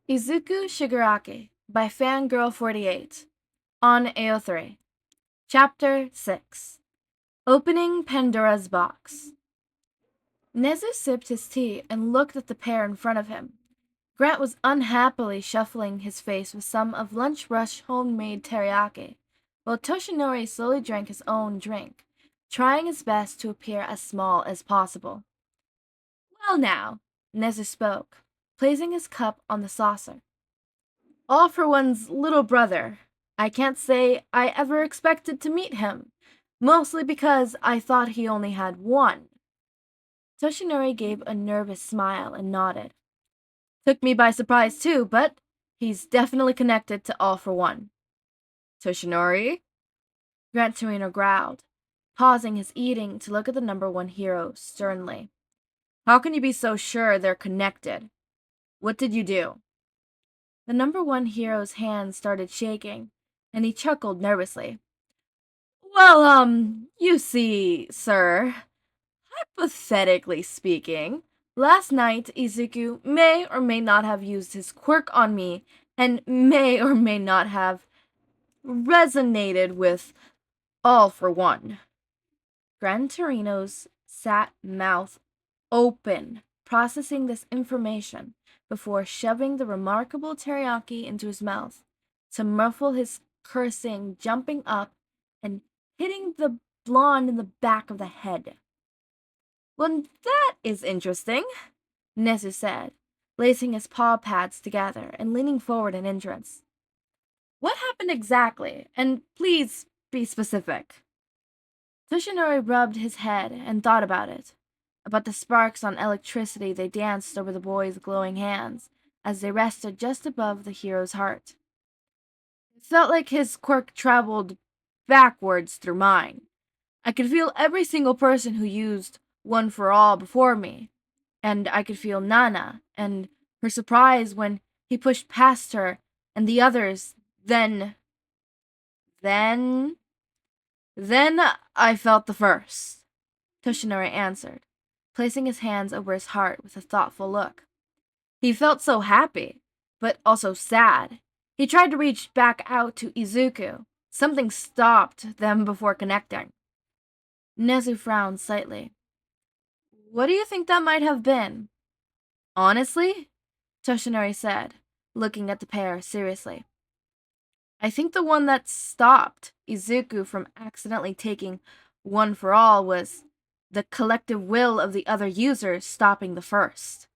Izuku Shigaraki by Fangirl48 on AO3. Chapter 6 Opening Pandora's Box. Nezu sipped his tea and looked at the pair in front of him. Grant was unhappily shuffling his face with some of Lunch Rush homemade teriyaki, while Toshinori slowly drank his own drink, trying his best to appear as small as possible. Well now, Nezu spoke, placing his cup on the saucer. All for One's little brother. I can't say I ever expected to meet him, mostly because I thought he only had one. Toshinori gave a nervous smile and nodded. Took me by surprise too, but he's definitely connected to All for One. Toshinori? Grant Torino growled, pausing his eating to look at the number one hero sternly. How can you be so sure they're connected? What did you do? The number one hero's hand started shaking, and he chuckled nervously. Well, you see, sir, hypothetically speaking, last night Izuku may or may not have used his quirk on me, and may or may not have resonated with All for One. Gran Torino's sat mouth open, processing this information before shoving the remarkable teriyaki into his mouth to muffle his cursing, jumping up and hitting the blonde in the back of the head. Well, that is interesting, Nezu said, lacing his paw pads together and leaning forward in interest. What happened exactly? And please be specific. Toshinori rubbed his head and thought about it, about the sparks on electricity they danced over the boy's glowing hands as they rested just above the hero's heart. It felt like his quirk traveled backwards through mine. I could feel every single person who used One for All before me, and I could feel Nana and her surprise when he pushed past her and the others. Then I felt the first, Toshinori answered, placing his hands over his heart with a thoughtful look. He felt so happy, but also sad. He tried to reach back out to Izuku. Something stopped them before connecting. Nezu frowned slightly. What do you think that might have been? Honestly, Toshinori said, looking at the pair seriously. I think the one that stopped Izuku from accidentally taking One for All was the collective will of the other users stopping the first.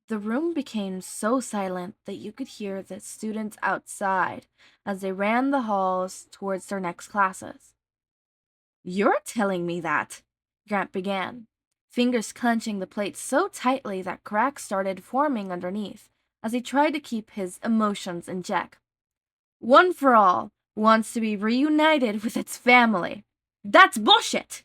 The room became so silent that you could hear the students outside as they ran the halls towards their next classes. You're telling me that, Grant began, fingers clenching the plate so tightly that cracks started forming underneath as he tried to keep his emotions in check. One for All wants to be reunited with its family. That's bullshit!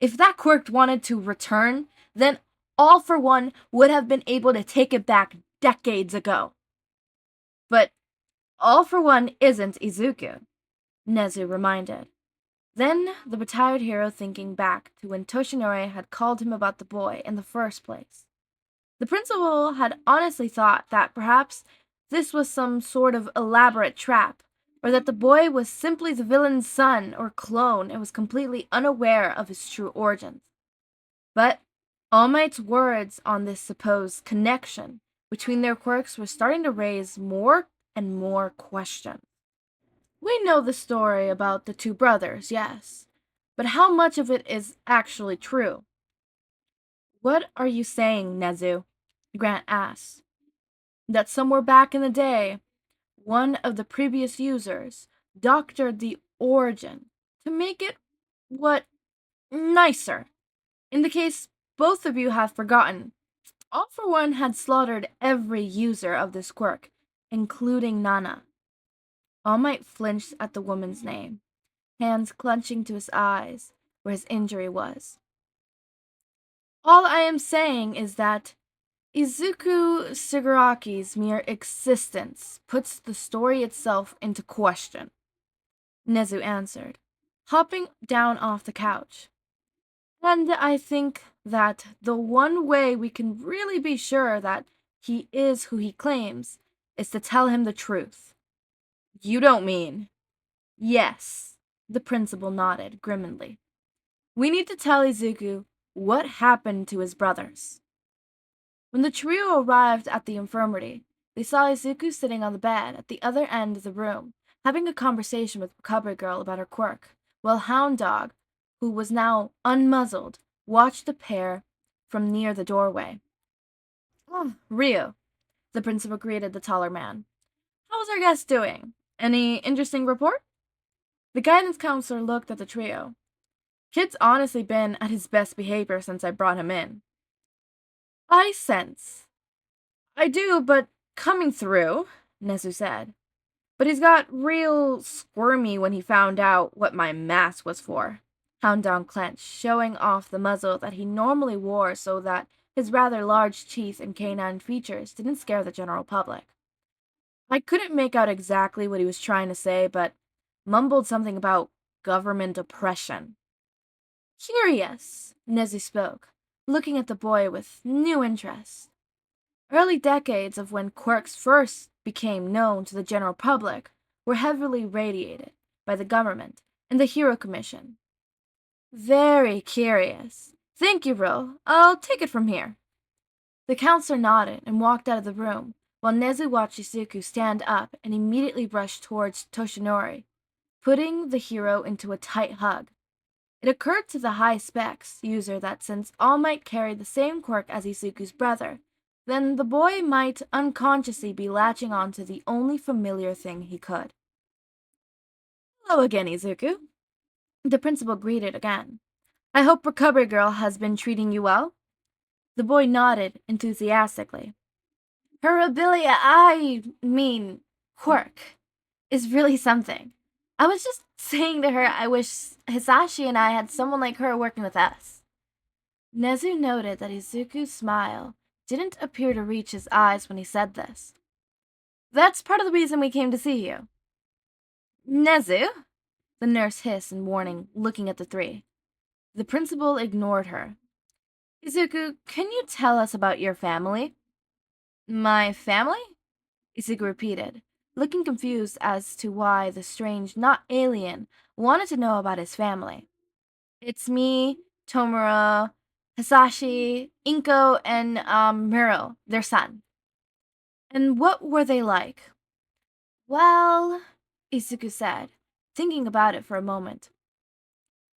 If that quirk wanted to return, then All for One would have been able to take it back decades ago. But All for One isn't Izuku, Nezu reminded. Then the retired hero thinking back to when Toshinori had called him about the boy in the first place. The principal had honestly thought that perhaps this was some sort of elaborate trap, or that the boy was simply the villain's son or clone and was completely unaware of his true origins. But All Might's words on this supposed connection between their quirks were starting to raise more and more questions. We know the story about the two brothers, yes, but how much of it is actually true? What are you saying, Nezu? Grant asked. That somewhere back in the day, one of the previous users doctored the origin to make it, what, nicer. In the case both of you have forgotten, All for One had slaughtered every user of this quirk, including Nana. All Might flinched at the woman's name, hands clenching to his eyes where his injury was. All I am saying is that Izuku Shigaraki's mere existence puts the story itself into question, Nezu answered, hopping down off the couch. And I think that the one way we can really be sure that he is who he claims is to tell him the truth. You don't mean? Yes, the principal nodded grimly. We need to tell Izuku what happened to his brothers. When the trio arrived at the infirmary, they saw Izuku sitting on the bed at the other end of the room, having a conversation with Recovery Girl about her quirk, while Hound Dog, who was now unmuzzled, watched the pair from near the doorway. Oh, Ryo, the principal greeted the taller man. How's our guest doing? Any interesting report? The guidance counselor looked at the trio. Kid's honestly been at his best behavior since I brought him in. I sense. I do, but coming through, Nezu said. But he's got real squirmy when he found out what my mask was for. Houndown clenched, showing off the muzzle that he normally wore so that his rather large teeth and canine features didn't scare the general public. I couldn't make out exactly what he was trying to say, but mumbled something about government oppression. Curious, Nezu spoke, looking at the boy with new interest. Early decades of when Quirks first became known to the general public were heavily radiated by the government and the Hero Commission. Very curious. Thank you, Ro. I'll take it from here. The counselor nodded and walked out of the room, while Nezu watched Izuku stand up and immediately brush towards Toshinori, putting the hero into a tight hug. It occurred to the high-specs user that since All Might carried the same quirk as Izuku's brother, then the boy might unconsciously be latching onto the only familiar thing he could. Hello again, Izuku. The principal greeted again. I hope Recovery Girl has been treating you well? The boy nodded enthusiastically. Her ability, quirk, is really something. I was just saying to her I wish Hisashi and I had someone like her working with us. Nezu noted that Izuku's smile didn't appear to reach his eyes when he said this. That's part of the reason we came to see you. Nezu? The nurse hissed in warning, looking at the three. The principal ignored her. Izuku, can you tell us about your family? My family? Izuku repeated, looking confused as to why the strange, not alien, wanted to know about his family. It's me, Tomura, Hisashi, Inko, and Miro, their son. And what were they like? Well, Izuku said, thinking about it for a moment.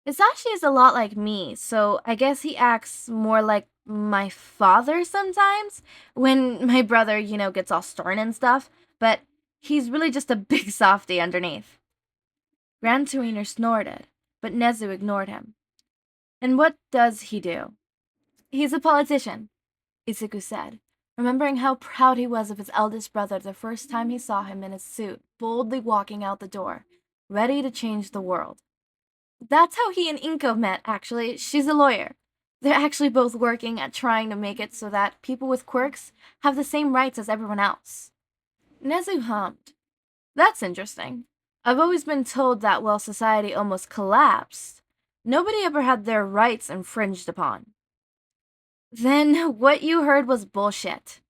Hisashi is a lot like me, so I guess he acts more like my father sometimes, when my brother, gets all stern and stuff, but he's really just a big softy underneath. Grand Serena snorted, but Nezu ignored him. And what does he do? He's a politician, Izuku said, remembering how proud he was of his eldest brother the first time he saw him in his suit, boldly walking out the door, ready to change the world. That's how he and Inko met, actually. She's a lawyer. They're actually both working at trying to make it so that people with quirks have the same rights as everyone else. Nezu hummed. That's interesting. I've always been told that while society almost collapsed, nobody ever had their rights infringed upon. Then what you heard was bullshit.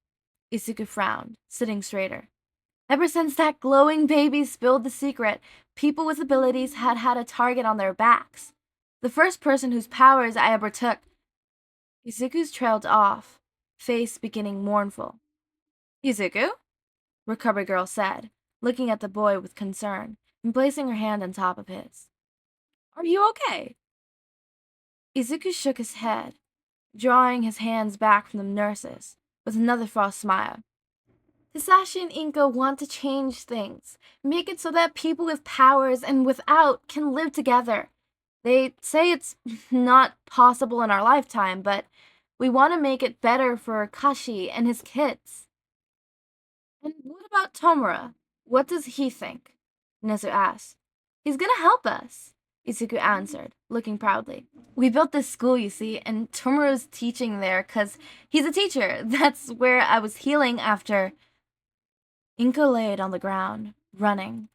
Izuku frowned, sitting straighter. Ever since that glowing baby spilled the secret, people with abilities had had a target on their backs. The first person whose powers I ever took... Izuku's trailed off, face beginning mournful. Izuku? Recovery Girl said, looking at the boy with concern and placing her hand on top of his. Are you okay? Izuku shook his head, drawing his hands back from the nurses, with another false smile. Hisashi and Inko want to change things, make it so that people with powers and without can live together. They say it's not possible in our lifetime, but we want to make it better for Kashi and his kids. And what about Tomura? What does he think? Nezu asked. He's gonna help us, Izuku answered, looking proudly. We built this school, you see, and Tomura's teaching there 'cause he's a teacher. That's where I was healing after... Inko laid on the ground, running.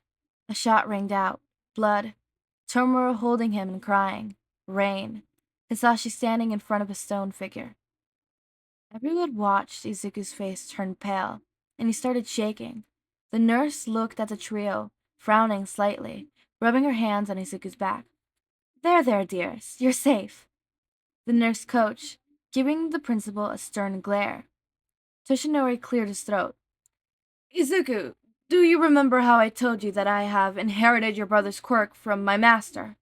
A shot rang out. Blood. Tomura holding him and crying. Rain. Hisashi standing in front of a stone figure. Everyone watched Izuku's face turn pale, and he started shaking. The nurse looked at the trio, frowning slightly, rubbing her hands on Izuku's back. There, dears, you're safe. The nurse coach, giving the principal a stern glare. Toshinori cleared his throat. Izuku, do you remember how I told you that I have inherited your brother's quirk from my master?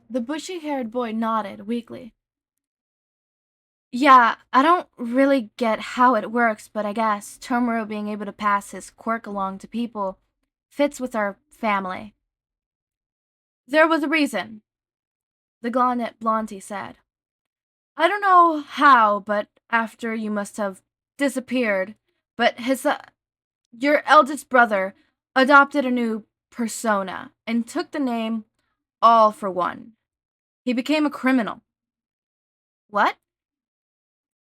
The bushy-haired boy nodded weakly. Yeah, I don't really get how it works, but I guess Tomura being able to pass his quirk along to people fits with our family. There was a reason, the Blondie said. I don't know how, but after you must have disappeared, but your eldest brother adopted a new persona and took the name All for One. He became a criminal. What?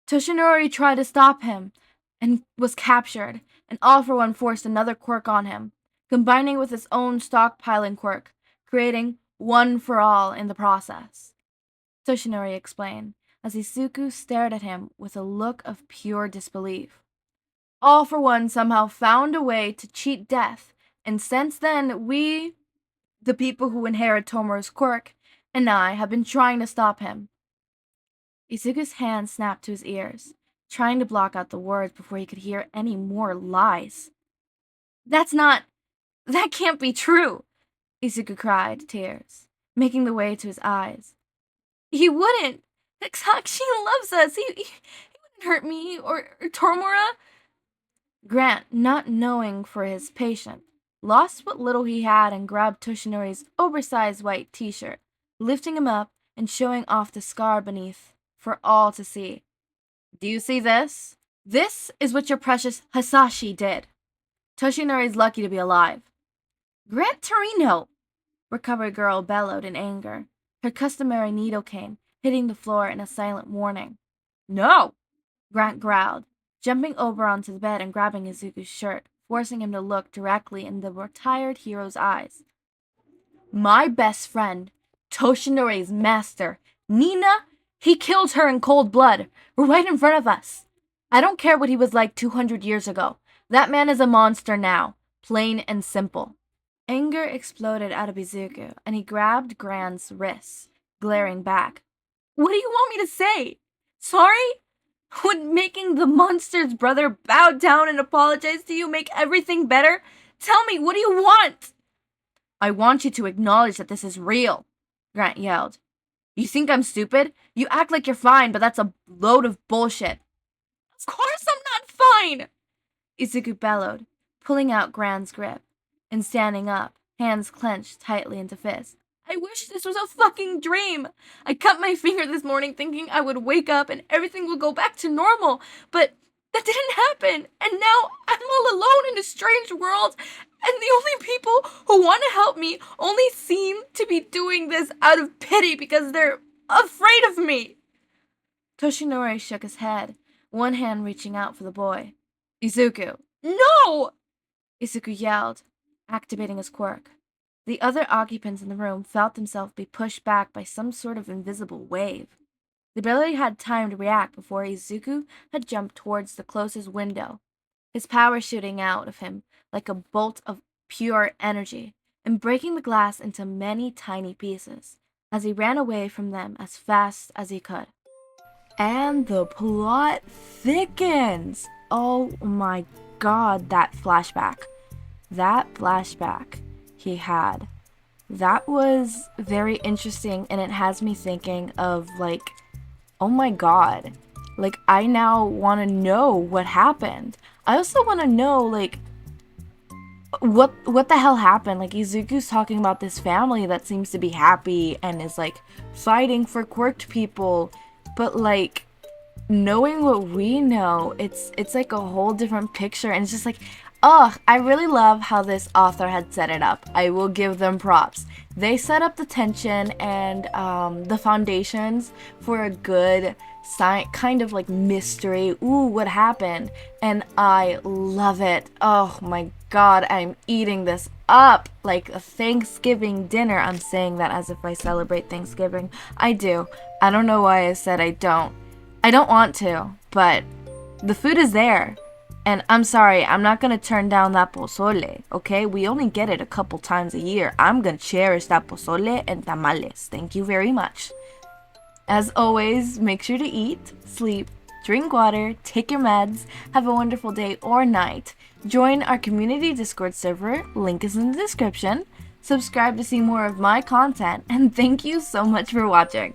Toshinori tried to stop him and was captured, and All for One forced another quirk on him, combining with his own stockpiling quirk, creating One for All in the process. Toshinori explained, as Izuku stared at him with a look of pure disbelief. All for One somehow found a way to cheat death, and since then we, the people who inherit Tomura's quirk, and I have been trying to stop him. Izuku's hand snapped to his ears, trying to block out the words before he could hear any more lies. That can't be true, Izuku cried, tears making the way to his eyes. He wouldn't! Hisashi loves us! He wouldn't hurt me, or Tomura! Grant, not knowing for his patient, lost what little he had and grabbed Toshinori's oversized white t-shirt, lifting him up and showing off the scar beneath for all to see. Do you see this? This is what your precious Hisashi did. Toshinori's lucky to be alive. Grant Torino! Recovered girl bellowed in anger, her customary needle cane hitting the floor in a silent warning. No! Grant growled, jumping over onto the bed and grabbing Izuku's shirt, forcing him to look directly in the retired hero's eyes. My best friend, Toshinori's master, Nina, he killed her in cold blood, right in front of us. I don't care what he was like 200 years ago. That man is a monster now, plain and simple. Anger exploded out of Izuku, and he grabbed Grant's wrists, glaring back. What do you want me to say? Sorry? Would making the monster's brother bow down and apologize to you make everything better? Tell me, what do you want? I want you to acknowledge that this is real, Grant yelled. You think I'm stupid? You act like you're fine, but that's a load of bullshit. Of course I'm not fine, Izuku bellowed, pulling out Grant's grip and standing up, hands clenched tightly into fists. I wish this was a fucking dream. I cut my finger this morning thinking I would wake up and everything would go back to normal, but that didn't happen, and now I'm all alone in a strange world, and the only people who want to help me only seem to be doing this out of pity because they're afraid of me. Toshinori shook his head, one hand reaching out for the boy. Izuku, no! Izuku yelled, activating his quirk. The other occupants in the room felt themselves be pushed back by some sort of invisible wave. They barely had time to react before Izuku had jumped towards the closest window, his power shooting out of him like a bolt of pure energy and breaking the glass into many tiny pieces as he ran away from them as fast as he could. And the plot thickens! Oh my god, that flashback. That flashback he had. That was very interesting, and it has me thinking of, like, oh my god. Like, I now want to know what happened. I also want to know, like, what the hell happened? Like, Izuku's talking about this family that seems to be happy and is, like, fighting for quirked people, but, like, knowing what we know, it's like a whole different picture, and it's just like, ugh, I really love how this author had set it up. I will give them props. They set up the tension and the foundations for a good kind of like mystery. Ooh, what happened? And I love it. Oh my god, I'm eating this up like a Thanksgiving dinner. I'm saying that as if I celebrate Thanksgiving. I do. I don't know why I said I don't. I don't want to, but the food is there. And I'm sorry, I'm not gonna turn down that pozole, okay? We only get it a couple times a year. I'm gonna cherish that pozole and tamales. Thank you very much. As always, make sure to eat, sleep, drink water, take your meds, have a wonderful day or night. Join our community Discord server, link is in the description. Subscribe to see more of my content, and thank you so much for watching.